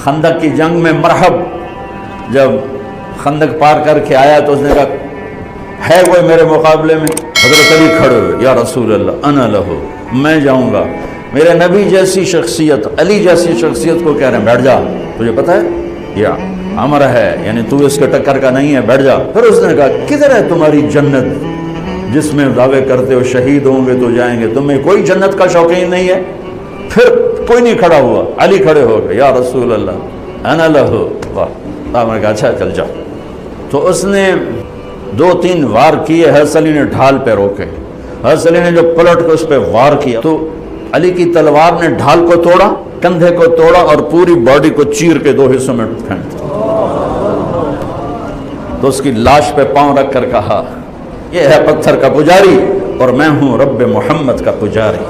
خندق کی جنگ میں مرحب جب خندق پار کر کے آیا تو اس نے کہا ہے کوئی میرے مقابلے میں؟ حضرت علی کھڑے ہوئے، یا رسول اللہ انا لہو، میں جاؤں گا۔ میرے نبی جیسی شخصیت، علی جیسی شخصیت کو کہہ رہے ہیں بیٹھ جا، تجھے پتہ ہے یا امر ہے، یعنی تو اس کے ٹکر کا نہیں ہے، بیٹھ جا۔ پھر اس نے کہا کدھر ہے تمہاری جنت جس میں دعوے کرتے ہو شہید ہوں گے تو جائیں گے، تمہیں کوئی جنت کا شوقین نہیں ہے؟ پھر کوئی نہیں کھڑا ہوا، علی کھڑے ہو گئے، یا رسول اللہ انا لہو۔ واہ، آپ نے کہا اچھا چل جا۔ تو اس نے 2-3 وار کیے، حضرت علی نے ڈھال پہ روکے۔ حضرت علی نے جو پلٹ کے اس پہ وار کیا تو علی کی تلوار نے ڈھال کو توڑا، کندھے کو توڑا اور پوری باڈی کو چیر کے 2 حصوں میں پھینک دیا۔ تو اس کی لاش پہ پاؤں رکھ کر کہا یہ ہے پتھر کا پجاری اور میں ہوں رب محمد کا پجاری۔